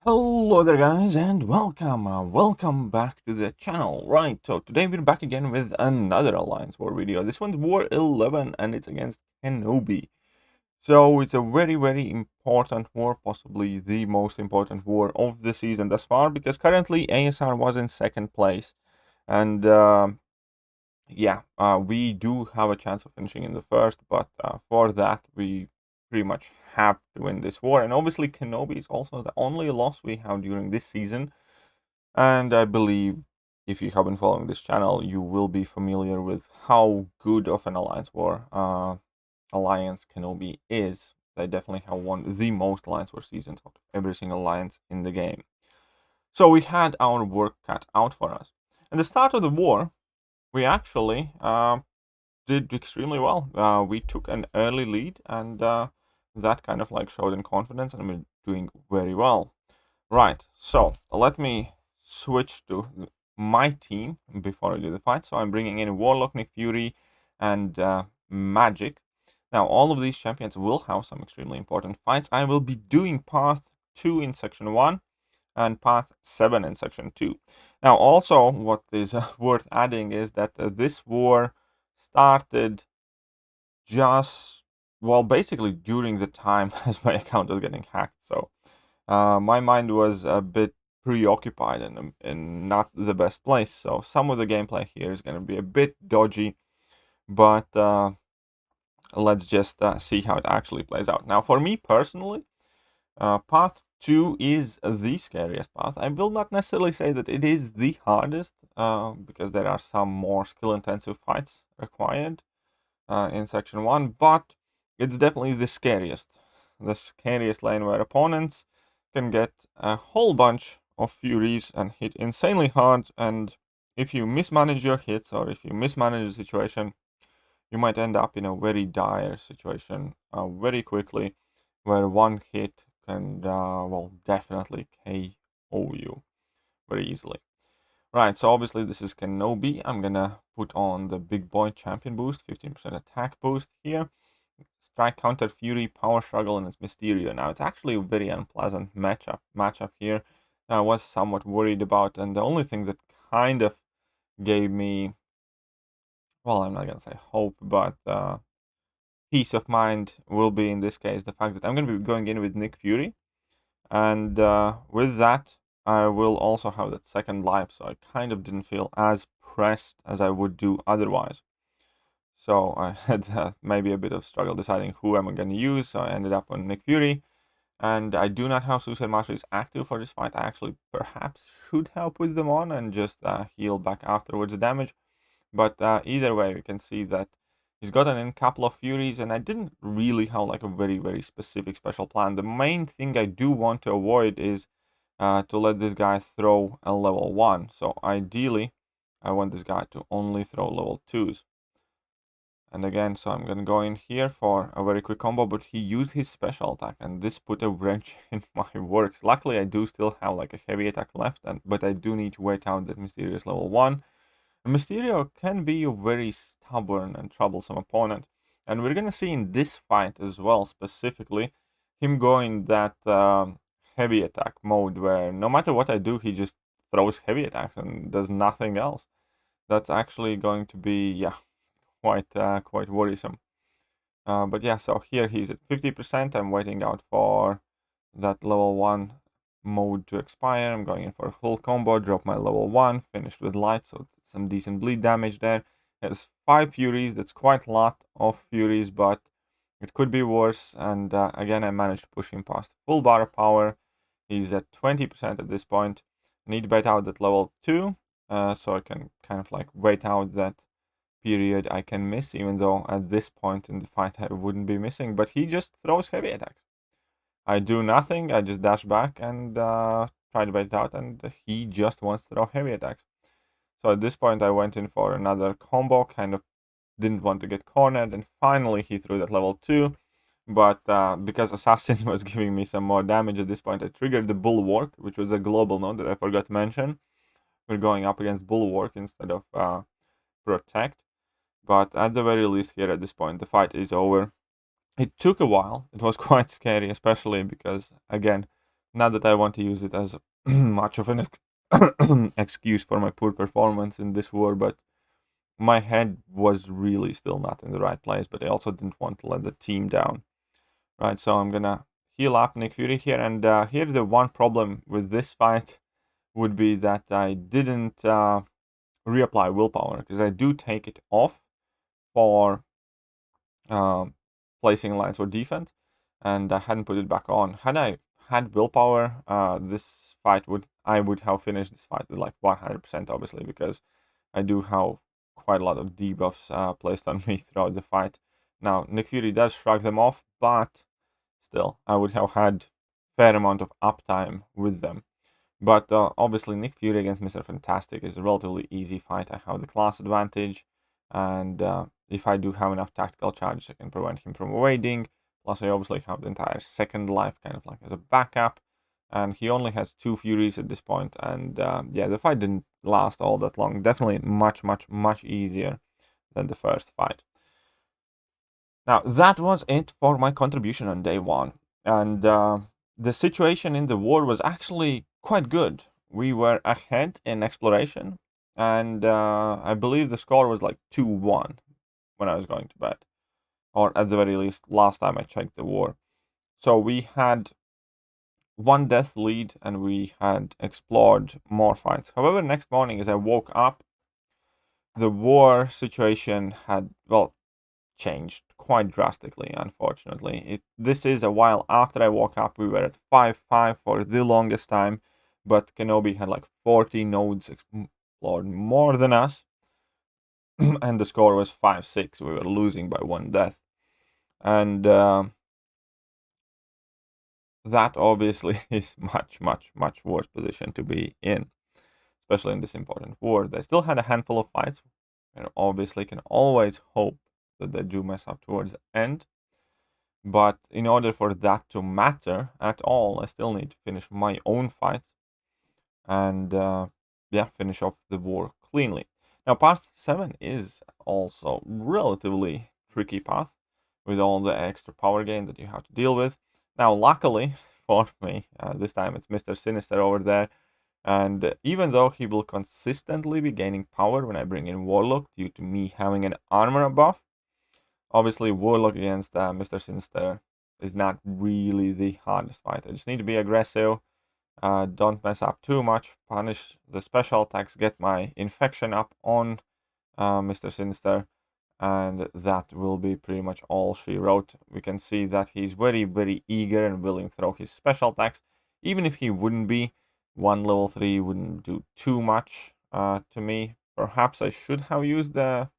Hello there guys and welcome back to the channel. Right, so today we're back again with another Alliance War video. This one's War 11 and it's against KENOB. So it's a very important war, possibly the most important war of the season thus far, because currently ASR was in second place. And we do have a chance of finishing in the first, but for that we pretty much have to win this war. And obviously KENOB is also the only loss we have during this season. And I believe if you have been following this channel, you will be familiar with how good of an Alliance War Alliance KENOB is. They definitely have won the most Alliance War seasons out of every single alliance in the game. So we had our work cut out for us. At the start of the war, we actually did extremely well. We took an early lead, and that kind of like showed in confidence, and we're doing very well. Right, so let me switch to my team before I do the fight. So I'm bringing in Warlock, Nick Fury, and Magic. Now, all of these champions will have some extremely important fights. I will be doing Path 2 in Section 1 and Path 7 in Section 2. Now, also, what is worth adding is that this war started just, well, basically during the time as my account was getting hacked. So my mind was a bit preoccupied and in not the best place. So some of the gameplay here is going to be a bit dodgy, but let's just see how it actually plays out. Now, for me personally, Path 2 is the scariest path. I will not necessarily say that it is the hardest, because there are some more skill-intensive fights required in Section 1, but it's definitely the scariest. The scariest lane where opponents can get a whole bunch of Furies and hit insanely hard, and if you mismanage your hits or if you mismanage the situation, you might end up in a very dire situation very quickly, where one hit can, well, definitely KO you very easily. Right, so obviously this is KENOB. I'm gonna put on the big boy champion boost, 15% attack boost here. Strike, counter, fury, power struggle, and it's Mysterio. Now, it's actually a very unpleasant matchup here. I was somewhat worried about, and the only thing that kind of gave me, well, I'm not gonna say hope, but peace of mind will be in this case the fact that I'm gonna be going in with Nick Fury, and with that, I will also have that second life, so I kind of didn't feel as pressed as I would do otherwise. So I had maybe a bit of struggle deciding who am I going to use, so I ended up on Nick Fury. And I do not have Suicide Masteries active for this fight. I actually perhaps should have put them on and just heal back afterwards the damage. But either way, we can see that he's gotten in a couple of Furies, and I didn't really have like a very specific special plan. The main thing I do want to avoid is to let this guy throw a level 1. So ideally, I want this guy to only throw level 2s. And again, so I'm gonna go in here for a very quick combo, but he used his special attack, and this put a wrench in my works. Luckily, I do still have like a heavy attack left, but I do need to wait out that Mysterio is level 1. And Mysterio can be a very stubborn and troublesome opponent, and we're gonna see in this fight as well, specifically, him going that heavy attack mode, where no matter what I do, he just throws heavy attacks and does nothing else. That's actually going to be, yeah, quite worrisome. But yeah, so here he's at 50%. I'm waiting out for that level 1 mode to expire. I'm going in for a full combo, drop my level 1, finished with light, so some decent bleed damage there. Has 5 Furies, that's quite a lot of Furies, but it could be worse. And again, I managed to push him past full bar of power. He's at 20% at this point. I need to wait out that level 2, so I can kind of like wait out that period I can miss, even though at this point in the fight I wouldn't be missing, but he just throws heavy attacks. I do nothing, I just dash back and try to bait it out, and he just wants to throw heavy attacks. So at this point I went in for another combo, kind of didn't want to get cornered, and finally he threw that level 2, but because Assassin was giving me some more damage at this point, I triggered the Bulwark, which was a global node that I forgot to mention. We're going up against Bulwark instead of Protect. But at the very least here at this point, the fight is over. It took a while. It was quite scary, especially because, again, Not that I want to use it as much of an excuse for my poor performance in this war, but my head was really still not in the right place, but I also didn't want to let the team down. Right, so I'm gonna heal up Nick Fury here, and here the one problem with this fight would be that I didn't reapply willpower, because I do take it off for placing lines for defense, and I hadn't put it back on. Had I had willpower, this fight I would have finished this fight with like 100%, obviously, because I do have quite a lot of debuffs placed on me throughout the fight. Now, Nick Fury does shrug them off, but still, I would have had fair amount of uptime with them. But obviously, Nick Fury against Mr. Fantastic is a relatively easy fight. I have the class advantage, and if I do have enough tactical charges, I can prevent him from evading. Plus, I obviously have the entire second life kind of like as a backup. And he only has 2 Furies at this point. And yeah, the fight didn't last all that long. Definitely much, much, much easier than the first fight. Now, that was it for my contribution on day 1. And the situation in the war was actually quite good. We were ahead in exploration. And I believe the score was like 2-1 when I was going to bed. Or at the very least, last time I checked the war. So we had 1 death lead, and we had explored more fights. However, next morning as I woke up, the war situation had, well, changed quite drastically, unfortunately. This is a while after I woke up. We were at 5-5 for the longest time, but KENOB had like 40 nodes explored more than us, and the score was 5-6. We were losing by 1 death. And that obviously is much, much, much worse position to be in, especially in this important war. They still had a handful of fights, and obviously can always hope that they do mess up towards the end. But in order for that to matter at all, I still need to finish my own fights and yeah, finish off the war cleanly. Now, path 7 is also relatively tricky path with all the extra power gain that you have to deal with. Now, luckily for me, this time it's Mr. Sinister over there. And even though he will consistently be gaining power when I bring in Warlock due to me having an armor buff, obviously Warlock against Mr. Sinister is not really the hardest fight. I just need to be aggressive, don't mess up too much, punish the special attacks, get my infection up on Mr. Sinister, and that will be pretty much all she wrote. We can see that he's very, very eager and willing to throw his special attacks. Even if he wouldn't be, 1 level 3 wouldn't do too much to me. Perhaps I should have used the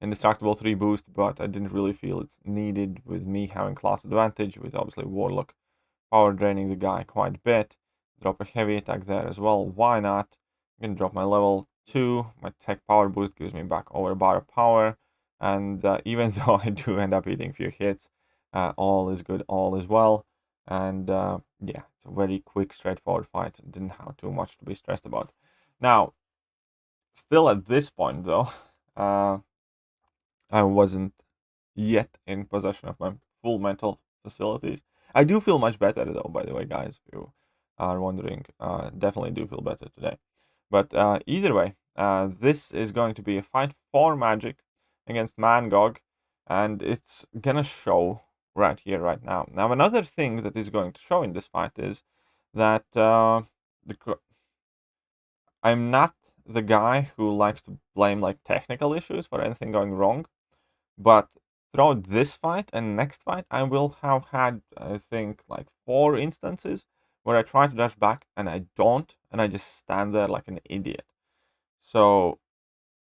Indestructible 3 boost, but I didn't really feel it's needed with me having class advantage, with obviously Warlock power draining the guy quite a bit. Drop a heavy attack there as well, why not? I'm gonna drop my level 2, my tech power boost gives me back over a bar of power, and even though I do end up eating a few hits, all is good, all is well, and yeah, it's a very quick, straightforward fight. Didn't have too much to be stressed about. Now, still at this point though, I wasn't yet in possession of my full mental facilities. I do feel much better though, by the way, guys, if you are wondering. Definitely do feel better today. But either way, this is going to be a fight for magic against Mangog, and it's gonna show right here, right now. Now, another thing that is going to show in this fight is that I'm not the guy who likes to blame like technical issues for anything going wrong, but throughout this fight and next fight, I will have had, I think, like 4 instances where I try to dash back and I don't, and I just stand there like an idiot. So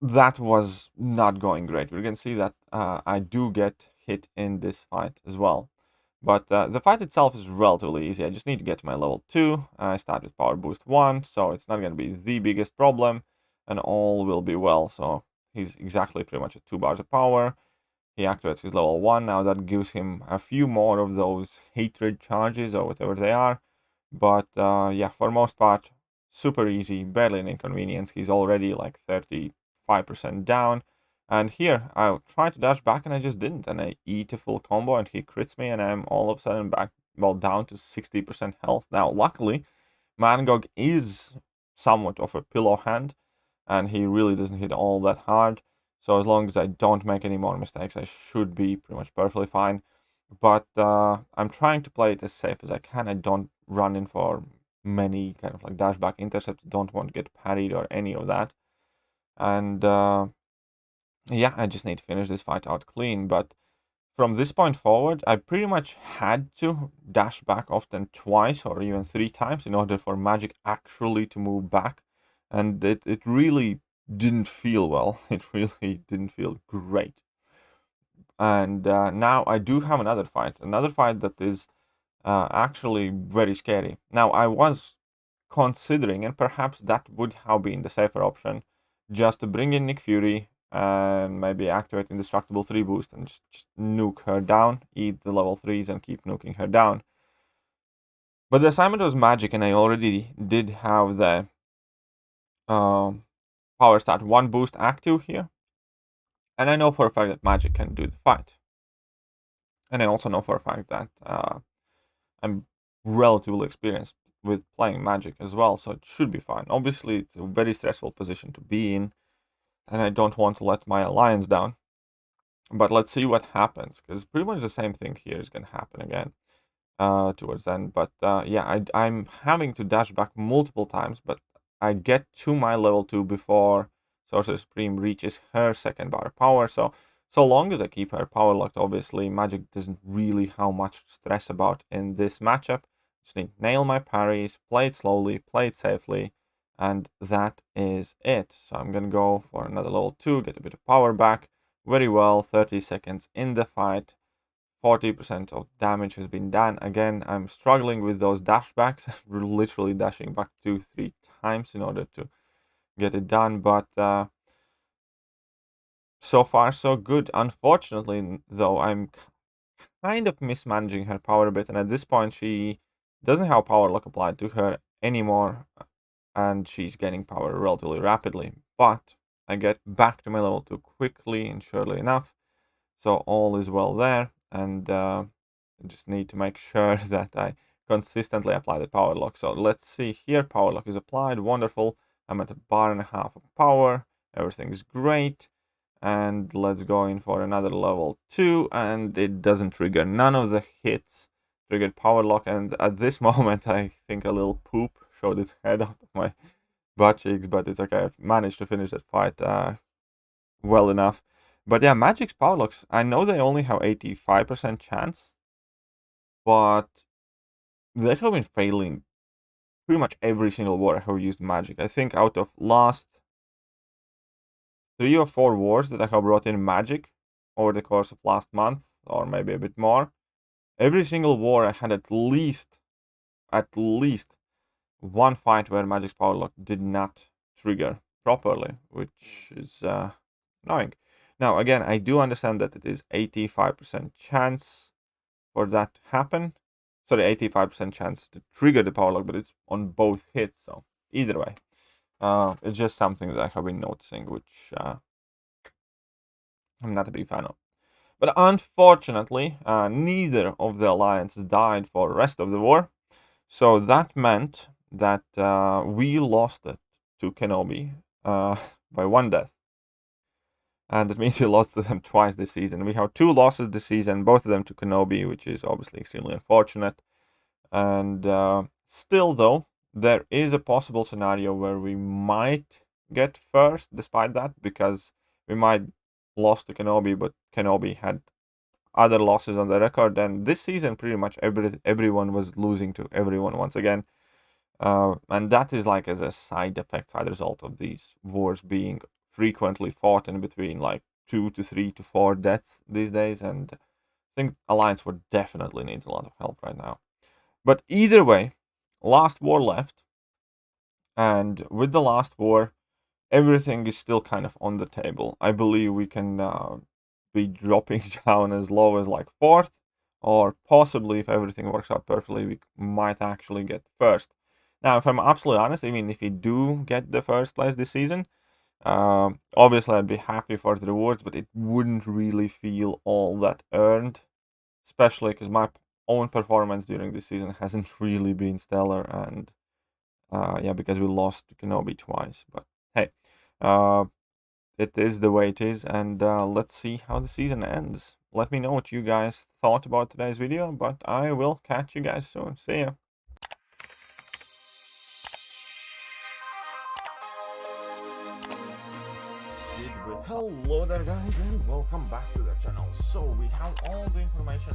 that was not going great. We can see that I do get hit in this fight as well. But the fight itself is relatively easy. I just need to get to my level 2. I start with power boost 1, so it's not going to be the biggest problem, and all will be well. So he's exactly pretty much at 2 bars of power. He activates his level 1. Now that gives him a few more of those hatred charges or whatever they are. But yeah, for most part, super easy, barely an inconvenience. He's already like 35% down. And here, I tried to dash back and I just didn't. And I eat a full combo and he crits me and I'm all of a sudden back well, down to 60% health. Now, luckily, MCOC is somewhat of a pillow hand, and he really doesn't hit all that hard. So as long as I don't make any more mistakes, I should be pretty much perfectly fine. But I'm trying to play it as safe as I can. I don't run in for many kind of like dashback intercepts, don't want to get parried or any of that. And yeah, I just need to finish this fight out clean. But from this point forward, I pretty much had to dash back often twice or even 3 times in order for magic actually to move back. And it really didn't feel well. It really didn't feel great. And now I do have another fight that is actually very scary. Now, I was considering, and perhaps that would have been the safer option, just to bring in Nick Fury and maybe activate Indestructible 3 boost and just nuke her down, eat the level 3s and keep nuking her down. But the assignment was magic, and I already did have the Power Stat 1 boost active here. And I know for a fact that magic can do the fight. And I also know for a fact that I'm relatively experienced with playing magic as well, so it should be fine. Obviously, it's a very stressful position to be in, and I don't want to let my alliance down. But let's see what happens, because pretty much the same thing here is going to happen again towards the end. But yeah, I'm having to dash back multiple times, but I get to my level 2 before Sorcerer Supreme reaches her second bar of power. So long as I keep her power locked, obviously, magic doesn't really have much to stress about in this matchup. Just need to nail my parries, play it slowly, play it safely, and that is it. So I'm going to go for another level 2, get a bit of power back. Very well, 30 seconds in the fight. 40% of damage has been done. Again, I'm struggling with those dashbacks. We're literally dashing back 2-3 times in order to get it done, but so far so good. Unfortunately, though, I'm kind of mismanaging her power a bit, and at this point she doesn't have power lock applied to her anymore, and she's gaining power relatively rapidly. But I get back to my level 2 quickly and surely enough, so all is well there. And I just need to make sure that I consistently apply the power lock. So let's see here, power lock is applied, wonderful. I'm at a bar and a half of power, everything is great. And let's go in for another level 2, and it doesn't trigger. None of the hits triggered power lock, and at this moment I think a little poop showed its head out of my butt cheeks, but it's okay. I've managed to finish that fight well enough. But yeah, Magic's power locks, I know they only have 85% chance, but they have been failing pretty much every single war I have used Magic. I think out of last 3 or 4 wars that I have brought in Magic over the course of last month, or maybe a bit more, every single war I had at least one fight where Magic's power lock did not trigger properly, which is annoying. Now, again, I do understand that it is 85% chance for that to happen. Sorry, 85% chance to trigger the power lock, but it's on both hits, so either way. It's just something that I have been noticing, which I'm not a big fan of. But unfortunately, neither of the alliances died for the rest of the war. So that meant that we lost it to KENOB by 1 death. And that means we lost to them twice this season. We have 2 losses this season, both of them to KENOB, which is obviously extremely unfortunate. And still, though, there is a possible scenario where we might get first despite that, because we might lost to KENOB, but KENOB had other losses on the record, and this season pretty much everyone was losing to everyone once again. And that is like as a side effect, side result of these wars being frequently fought in between like 2 to 3 to 4 deaths these days, and I think Alliance War definitely needs a lot of help right now. But either way, last war left, and with the last war, everything is still kind of on the table. I believe we can be dropping down as low as like 4th, or possibly, if everything works out perfectly, we might actually get first. Now, if I'm absolutely honest, even if we do get the first place this season, obviously I'd be happy for the rewards, but it wouldn't really feel all that earned, especially because my own performance during this season hasn't really been stellar, and yeah, because we lost to KENOB twice. But hey, it is the way it is, and let's see how the season ends. Let me know what you guys thought about today's video, but I will catch you guys soon. See ya. Hello there guys, and welcome back to the channel. So we have all the information